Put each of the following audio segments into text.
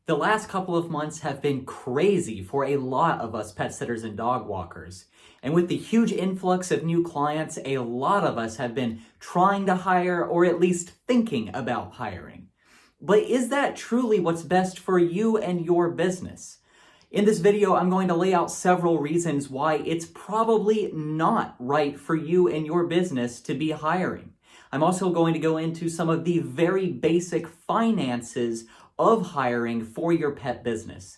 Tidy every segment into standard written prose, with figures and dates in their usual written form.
The last couple of months have been crazy for a lot of us pet sitters and dog walkers. And with the huge influx of new clients, a lot of us have been trying to hire or at least thinking about hiring. But is that truly what's best for you and your business? In this video, I'm going to lay out several reasons why it's probably not right for you and your business to be hiring. I'm also going to go into some of the very basic finances of hiring for your pet business.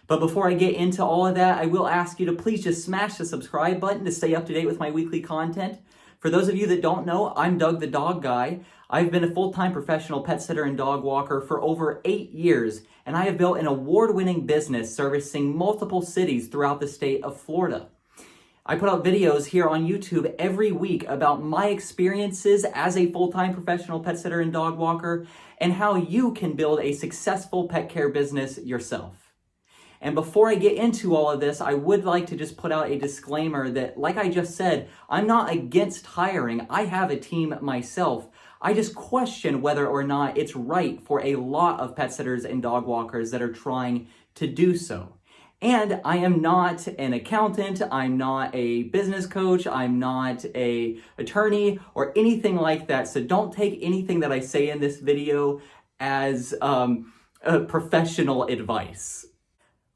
But before I get into all of that, I will ask you to please just smash the subscribe button to stay up to date with my weekly content. For those of you that don't know, I'm Doug the Dog Guy. I've been a full-time professional pet sitter and dog walker for over 8 years, and I have built an award-winning business servicing multiple cities throughout the state of Florida. I put out videos here on YouTube every week about my experiences as a full-time professional pet sitter and dog walker and how you can build a successful pet care business yourself. And before I get into all of this, I would like to just put out a disclaimer that, like I just said, I'm not against hiring. I have a team myself. I just question whether or not it's right for a lot of pet sitters and dog walkers that are trying to do so. And I am not an accountant, I'm not a business coach, I'm not an attorney or anything like that. So don't take anything that I say in this video as professional advice.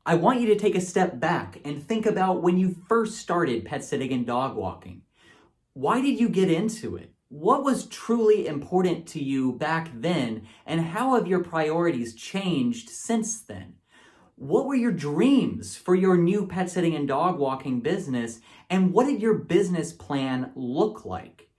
I want you to take a step back and think about when you first started pet sitting and dog walking. Why did you get into it? What was truly important to you back then, and how have your priorities changed since then? What were your dreams for your new pet sitting and dog walking business, and what did your business plan look like?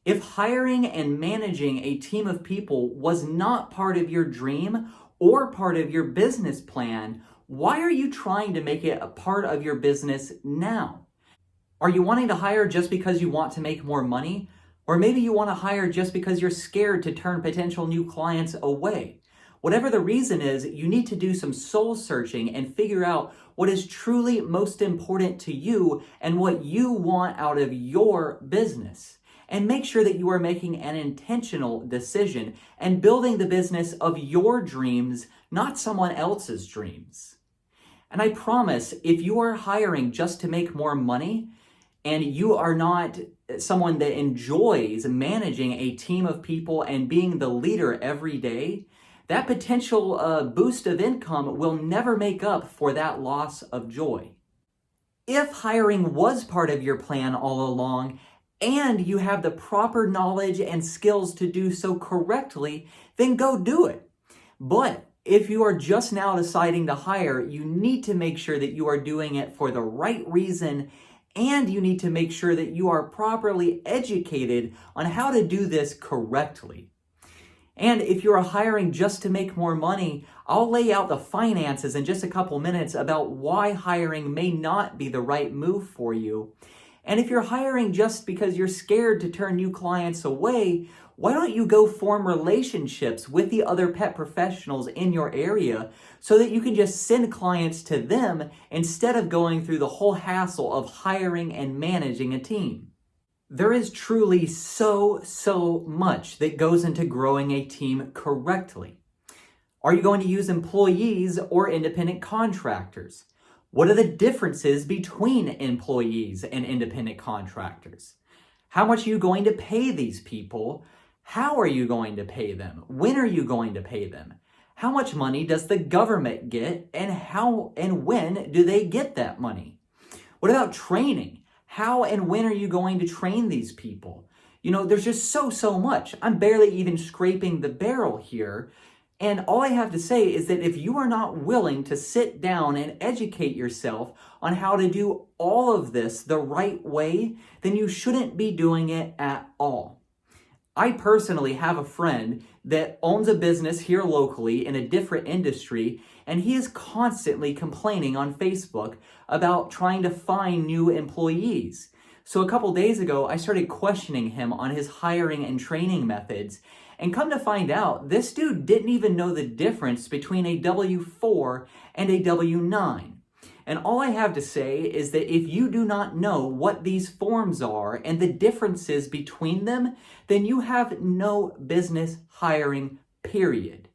If hiring and managing a team of people was not part of your dream or part of your business plan, why are you trying to make it a part of your business now? Are you wanting to hire just because you want to make more money? Or maybe you want to hire just because you're scared to turn potential new clients away? Whatever the reason is, you need to do some soul searching and figure out what is truly most important to you and what you want out of your business. And make sure that you are making an intentional decision and building the business of your dreams, not someone else's dreams. And I promise, if you are hiring just to make more money and you are not someone that enjoys managing a team of people and being the leader every day, that potential boost of income will never make up for that loss of joy. If hiring was part of your plan all along, and you have the proper knowledge and skills to do so correctly, then go do it. But if you are just now deciding to hire, you need to make sure that you are doing it for the right reason, and you need to make sure that you are properly educated on how to do this correctly. And if you're hiring just to make more money, I'll lay out the finances in just a couple minutes about why hiring may not be the right move for you. And if you're hiring just because you're scared to turn new clients away, why don't you go form relationships with the other pet professionals in your area so that you can just send clients to them instead of going through the whole hassle of hiring and managing a team? There is truly so much that goes into growing a team correctly. Are you going to use employees or independent contractors? What are the differences between employees and independent contractors? How much are you going to pay these people? How are you going to pay them? When are you going to pay them? How much money does the government get, and how and when do they get that money? What about training? How and when are you going to train these people? You know, there's just so much. I'm barely even scraping the barrel here. And all I have to say is that if you are not willing to sit down and educate yourself on how to do all of this the right way, then you shouldn't be doing it at all. I personally have a friend that owns a business here locally in a different industry, and he is constantly complaining on Facebook about trying to find new employees. So a couple days ago, I started questioning him on his hiring and training methods, and come to find out, this dude didn't even know the difference between a W-4 and a W-9. And all I have to say is that if you do not know what these forms are and the differences between them, then you have no business hiring, period.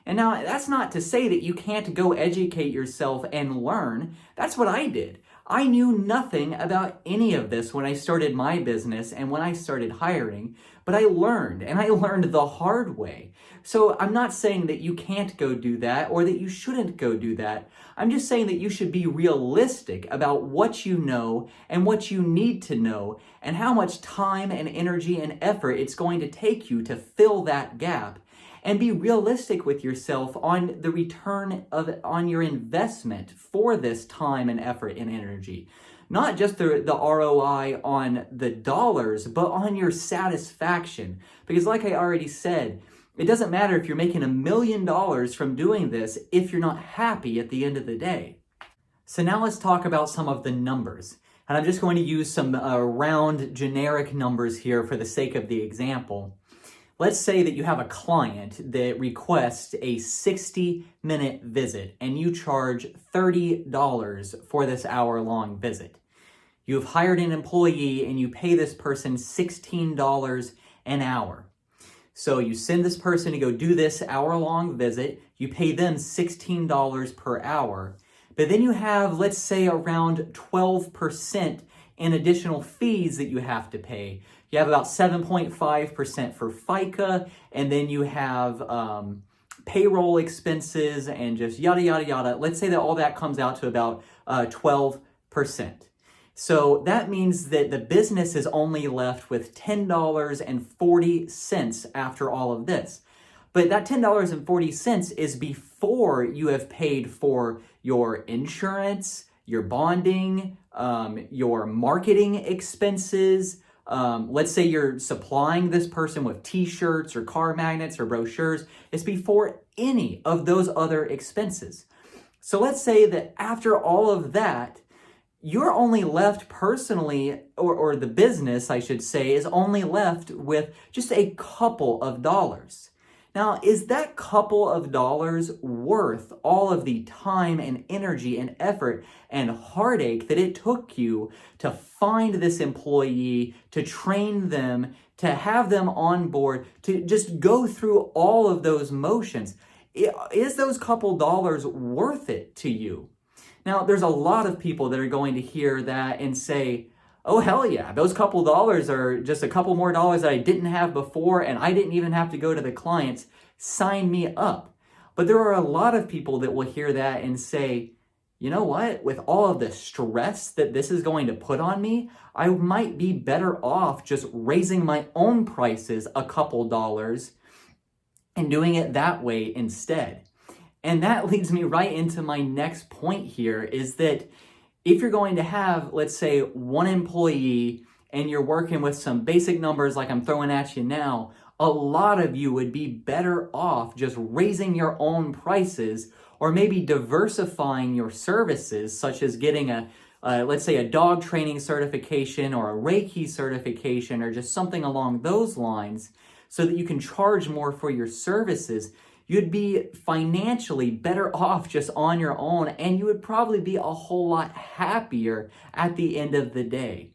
And now that's not to say that you can't go educate yourself and learn. That's what I did. I knew nothing about any of this when I started my business and when I started hiring, but I learned, and I learned the hard way. So I'm not saying that you can't go do that or that you shouldn't go do that. I'm just saying that you should be realistic about what you know and what you need to know and how much time and energy and effort it's going to take you to fill that gap. And be realistic with yourself on the return on your investment for this time and effort and energy. Not just the ROI on the dollars, but on your satisfaction. Because like I already said, it doesn't matter if you're making $1 million from doing this if you're not happy at the end of the day. So now let's talk about some of the numbers. And I'm just going to use some round generic numbers here for the sake of the example. Let's say that you have a client that requests a 60-minute visit and you charge $30 for this hour-long visit. You've hired an employee and you pay this person $16 an hour. So you send this person to go do this hour-long visit, you pay them $16 per hour, but then you have, let's say, around 12% in additional fees that you have to pay. You have about 7.5% for FICA, and then you have payroll expenses and just yada, yada, yada. Let's say that all that comes out to about 12%. So that means that the business is only left with $10.40 after all of this. But that $10.40 is before you have paid for your insurance, your bonding, your marketing expenses. Let's say you're supplying this person with t-shirts or car magnets or brochures. It's before any of those other expenses. So let's say that after all of that, you're only left personally, or the business, I should say, is only left with just a couple of dollars. Now, is that couple of dollars worth all of the time and energy and effort and heartache that it took you to find this employee, to train them, to have them on board, to just go through all of those motions? Is those couple dollars worth it to you? Now, there's a lot of people that are going to hear that and say, oh, hell yeah, those couple dollars are just a couple more dollars that I didn't have before, and I didn't even have to go to the clients. Sign me up. But there are a lot of people that will hear that and say, you know what, with all of the stress that this is going to put on me, I might be better off just raising my own prices a couple dollars and doing it that way instead. And that leads me right into my next point here, is that if you're going to have, let's say, one employee and you're working with some basic numbers like I'm throwing at you now, a lot of you would be better off just raising your own prices, or maybe diversifying your services, such as getting let's say a dog training certification or a Reiki certification or just something along those lines, so that you can charge more for your services. You'd be financially better off just on your own, and you would probably be a whole lot happier at the end of the day.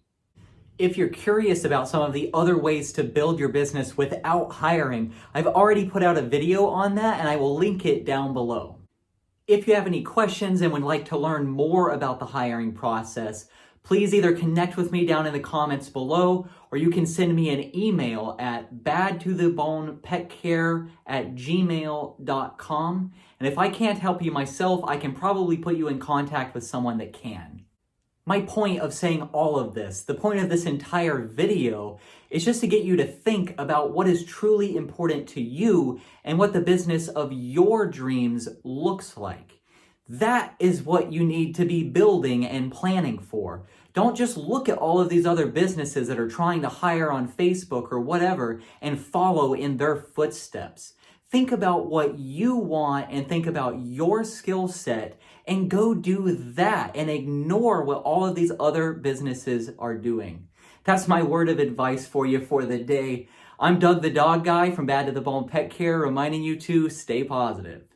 If you're curious about some of the other ways to build your business without hiring, I've already put out a video on that, and I will link it down below. If you have any questions and would like to learn more about the hiring process, please either connect with me down in the comments below, or you can send me an email at badtothebonepetcare@gmail.com. And if I can't help you myself, I can probably put you in contact with someone that can. My point of saying all of this, the point of this entire video, is just to get you to think about what is truly important to you and what the business of your dreams looks like. That is what you need to be building and planning for. Don't just look at all of these other businesses that are trying to hire on Facebook or whatever and follow in their footsteps. Think about what you want and think about your skill set and go do that, and ignore what all of these other businesses are doing. That's my word of advice for you for the day. I'm Doug the Dog Guy from Bad to the Bone Pet Care, reminding you to stay positive.